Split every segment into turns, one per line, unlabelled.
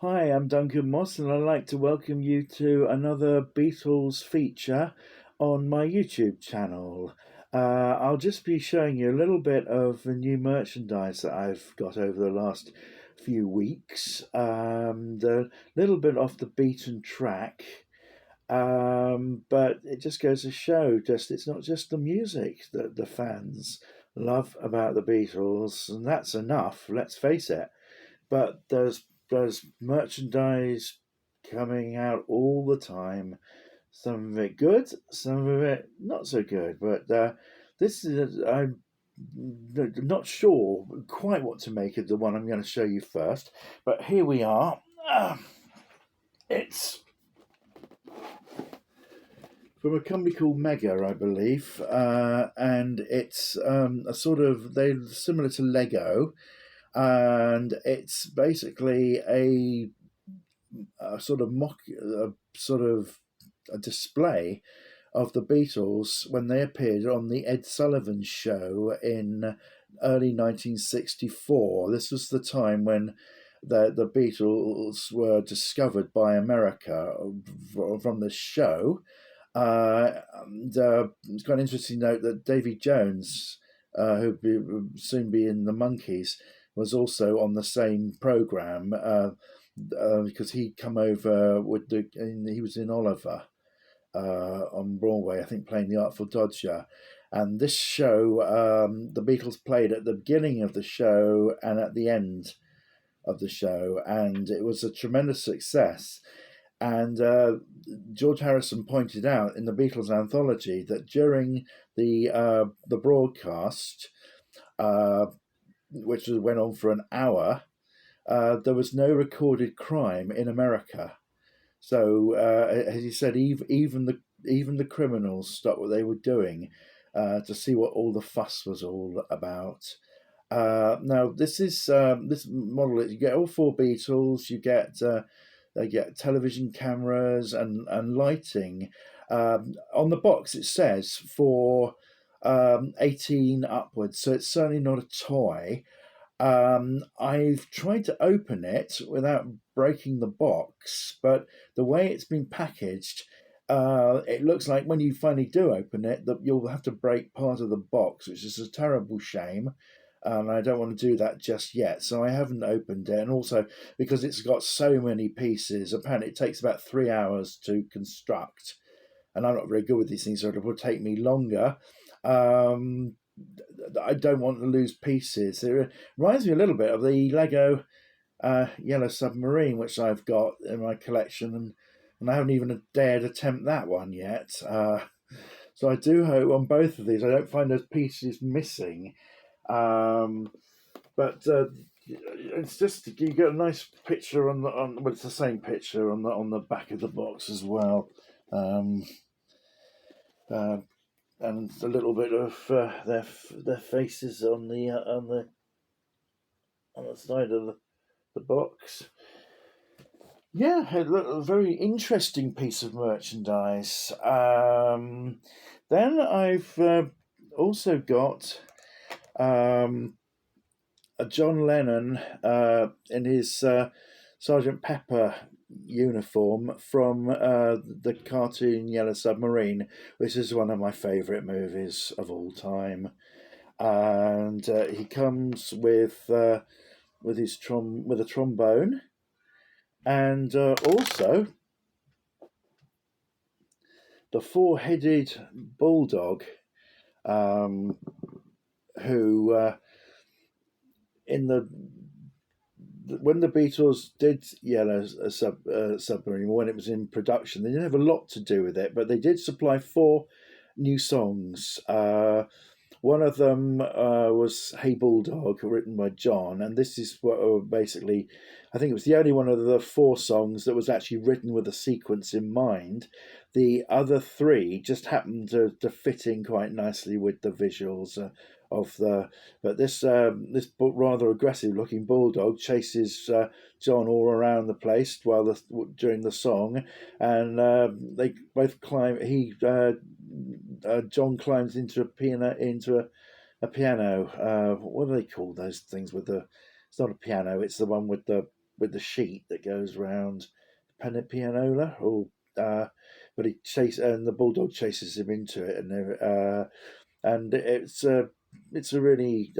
Hi, I'm Duncan Moss, and I'd like to welcome you to another Beatles feature on my YouTube channel. I'll just be showing you a little bit of the new merchandise that I've got over the last few weeks. A little bit off the beaten track, but it just goes to show just it's not just the music that the fans love about the Beatles, and that's enough, let's face it. But there's merchandise coming out all the time. Some of it good, some of it not so good. But this is I'm not sure quite what to make of the one I'm going to show you first. But here we are. It's from a company called Mega, I believe, and it's a sort of they're similar to Lego, and it's basically a sort of a display of the Beatles when they appeared on the Ed Sullivan Show in early 1964. This was the time when the Beatles were discovered by America from the show. It's quite interesting to note that Davy Jones, who'd soon be in the Monkees, was also on the same program because he'd come over he was in Oliver on Broadway, I think, playing the Artful Dodger. And this show, the Beatles played at the beginning of the show and at the end of the show, and it was a tremendous success. And George Harrison pointed out in the Beatles anthology that during the broadcast, which went on for an hour, there was no recorded crime in America. So, as he said, even the criminals stopped what they were doing to see what all the fuss was all about. Now, this model. You get all four Beatles. You get they get television cameras and lighting. On the box, it says for 18 upwards, so it's certainly not a toy. I've tried to open it without breaking the box, but the way it's been packaged, it looks like when you finally do open it, that you'll have to break part of the box, which is a terrible shame. And I don't want to do that just yet, so I haven't opened it. And also because it's got so many pieces, apparently it takes about 3 hours to construct, and I'm not very good with these things, so it will take me longer. Um, I don't want to lose pieces. It reminds me a little bit of the Lego Yellow Submarine, which I've got in my collection, and I haven't even dared attempt that one yet. So I do hope on both of these I don't find those pieces missing. But it's just you get a nice picture well, it's the same picture on the back of the box as well. Um, uh, and a little bit of their faces on the side of the box. Yeah, a very interesting piece of merchandise. Then I've also got a John Lennon in his Sergeant Pepper uniform from the cartoon Yellow Submarine, which is one of my favourite movies of all time. And he comes with with a trombone, and also the four-headed bulldog, um, who in the when the Beatles did Yellow Submarine, when it was in production, they didn't have a lot to do with it, but they did supply four new songs. One of them was "Hey Bulldog," written by John, and this is what basically, I think it was the only one of the four songs that was actually written with a sequence in mind. The other three just happened to fit in quite nicely with the visuals of the. But this rather aggressive looking bulldog chases John all around the place during the song, and they both climb. John climbs into a piano. What do they call those things with the? It's not a piano. It's the one with the with the sheet that goes round pianola, or but he chase and the bulldog chases him into it, and it's a really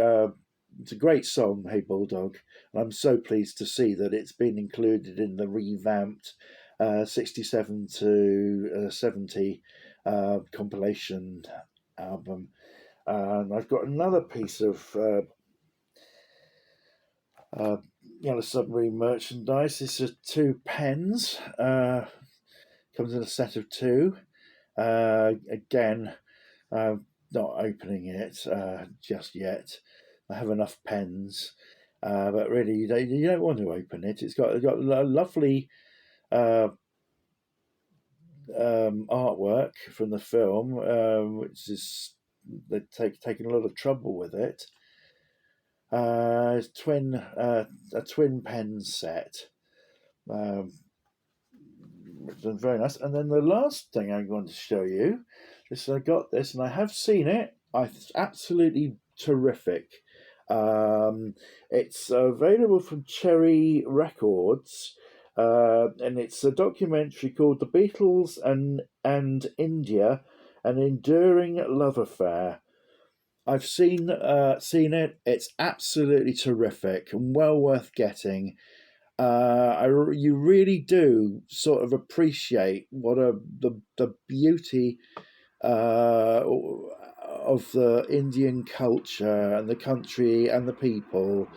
it's a great song, Hey Bulldog. And I'm so pleased to see that it's been included in the revamped 67 to 70 compilation album. And I've got another piece of uh, Yellow Submarine merchandise. This is two pens. Comes in a set of two. Again, not opening it just yet. I have enough pens, but really you don't want to open it. It's got a lovely uh, artwork from the film, which is they've taken a lot of trouble with it. It's a twin pen set. Um, Very nice. And then the last thing I'm going to show you is I got this, and I have seen it. It's absolutely terrific. It's available from Cherry Records, and it's a documentary called "The Beatles and India: An Enduring Love Affair." I've seen it. It's absolutely terrific and well worth getting. You really do sort of appreciate what the beauty of the Indian culture and the country and the people,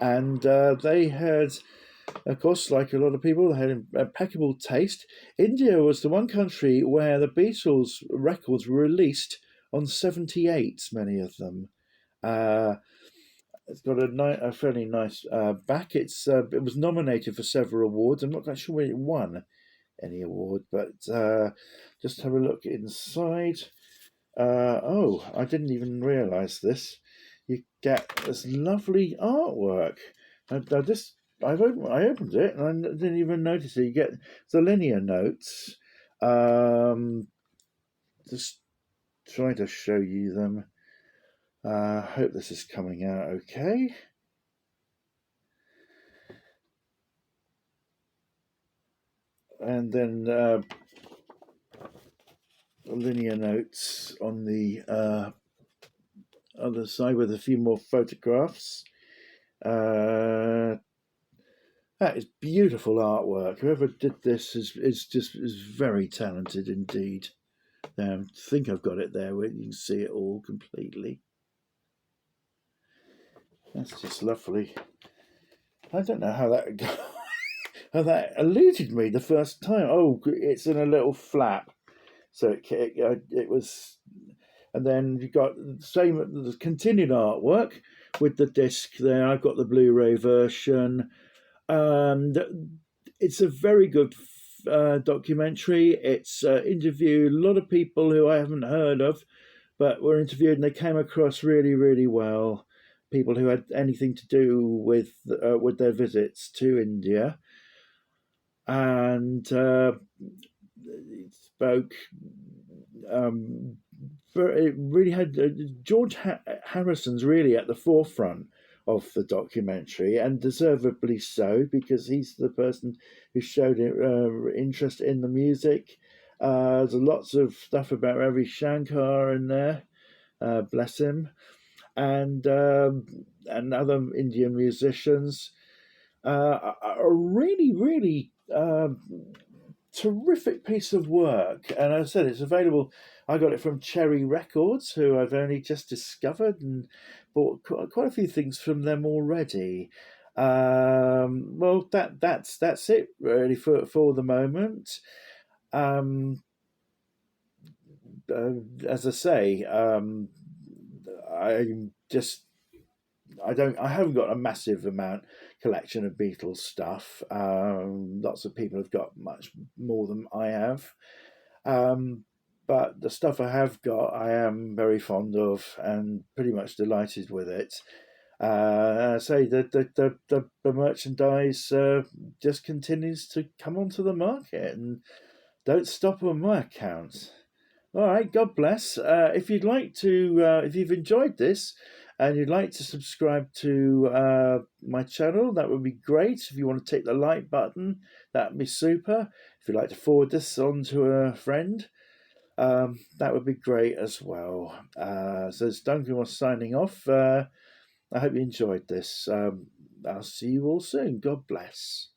and they had, of course, like a lot of people, they had impeccable taste. India was the one country where the Beatles records were released on 78, many of them. Uh, it's got a fairly nice back. It was nominated for several awards. I'm not quite sure when it won any award, but just have a look inside. Oh, I didn't even realise this. You get this lovely artwork. I just I opened it and I didn't even notice it. You get the linear notes. Just trying to show you them. Hope this is coming out okay. And then linear notes on the other side with a few more photographs. That is beautiful artwork. Whoever did this is very talented indeed. I think I've got it there where you can see it all completely. That's just lovely. I don't know how that how that eluded me the first time. Oh, it's in a little flap, so it was. And then you've got the continued artwork with the disc there. I've got the Blu-ray version. It's a very good documentary. It's interviewed a lot of people who I haven't heard of, but were interviewed and they came across really, really well. People who had anything to do with their visits to India, and it spoke. It really had George Harrison's really at the forefront of the documentary, and deservedly so, because he's the person who showed interest in the music. There's lots of stuff about Ravi Shankar in there, bless him, and other Indian musicians. A really, really terrific piece of work, and as I said, it's available. I got it from Cherry Records, who I've only just discovered, and bought quite a few things from them already. Well, that's it really for the moment. Um, as I say, I'm just I haven't got a massive amount collection of Beatles stuff. Lots of people have got much more than I have. But the stuff I have got, I am very fond of and pretty much delighted with it. I say the merchandise just continues to come onto the market and don't stop on my account. All right, God bless. If you'd like to, if you've enjoyed this and you'd like to subscribe to my channel, that would be great. If you want to take the like button, that would be super. If you'd like to forward this on to a friend, that would be great as well. So it's Duncan was signing off. I hope you enjoyed this. I'll see you all soon. God bless.